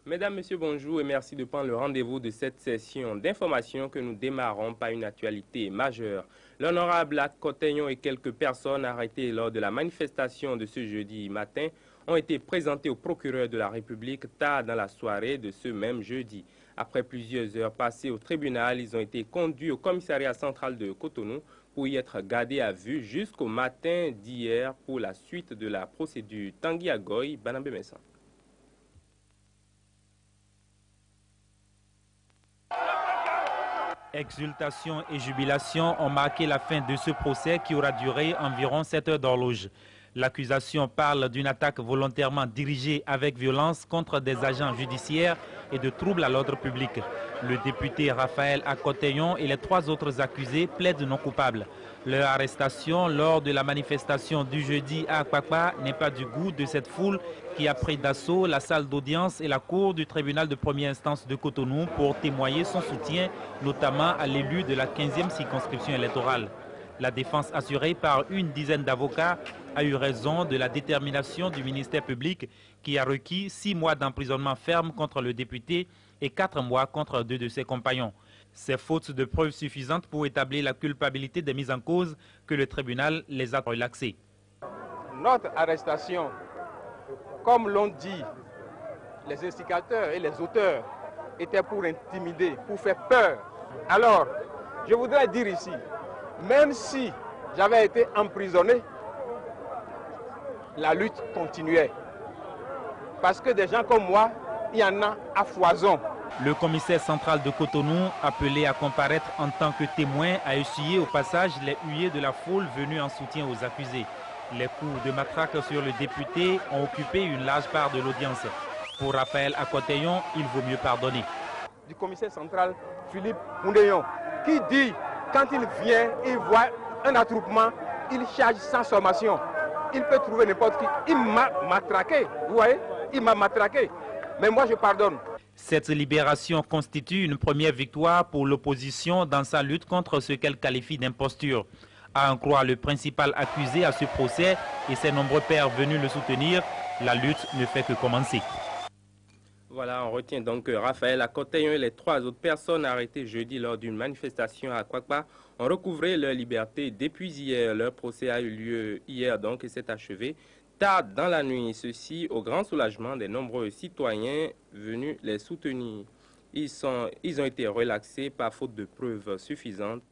Mesdames, Messieurs, bonjour et merci de prendre le rendez-vous de cette session d'information que nous démarrons par une actualité majeure. L'honorable Akoteyon et quelques personnes arrêtées lors de la manifestation de ce jeudi matin ont été présentées au procureur de la République tard dans la soirée de ce même jeudi. Après plusieurs heures passées au tribunal, ils ont été conduits au commissariat central de Cotonou pour y être gardés à vue jusqu'au matin d'hier pour la suite de la procédure. Tanguy Agoy, Banambé Messan. Exultation et jubilation ont marqué la fin de ce procès qui aura duré environ 7 heures d'horloge. L'accusation parle d'une attaque volontairement dirigée avec violence contre des agents judiciaires et de troubles à l'ordre public. Le député Raphaël Akoteyon et les 3 autres accusés plaident non coupables. Leur arrestation lors de la manifestation du jeudi à Akpakpa n'est pas du goût de cette foule qui a pris d'assaut la salle d'audience et la cour du tribunal de première instance de Cotonou pour témoigner son soutien, notamment à l'élu de la 15e circonscription électorale. La défense assurée par une dizaine d'avocats a eu raison de la détermination du ministère public qui a requis 6 mois d'emprisonnement ferme contre le député et 4 mois contre 2 de ses compagnons. C'est faute de preuves suffisantes pour établir la culpabilité des mises en cause que le tribunal les a relaxés. Notre arrestation, comme l'ont dit les instigateurs et les auteurs, était pour intimider, pour faire peur. Alors, je voudrais dire ici, même si j'avais été emprisonné, la lutte continuait. Parce que des gens comme moi, il y en a à foison. Le commissaire central de Cotonou, appelé à comparaître en tant que témoin, a essuyé au passage les huées de la foule venue en soutien aux accusés. Les coups de matraque sur le député ont occupé une large part de l'audience. Pour Raphaël Akoteyon, il vaut mieux pardonner. Du commissaire central Philippe Moundéon, qui dit quand il vient, il voit un attroupement, il charge sans sommation. Il peut trouver n'importe qui. Il m'a matraqué, vous voyez, il m'a matraqué. Mais moi je pardonne. Cette libération constitue une première victoire pour l'opposition dans sa lutte contre ce qu'elle qualifie d'imposture. À en croire le principal accusé à ce procès et ses nombreux pairs venus le soutenir, la lutte ne fait que commencer. Voilà, on retient donc que Raphaël Akoteyon et les 3 autres personnes arrêtées jeudi lors d'une manifestation à Akpakpa ont recouvré leur liberté depuis hier. Leur procès a eu lieu hier donc et s'est achevé tard dans la nuit. Ceci au grand soulagement des nombreux citoyens venus les soutenir. Ils ont été relaxés par faute de preuves suffisantes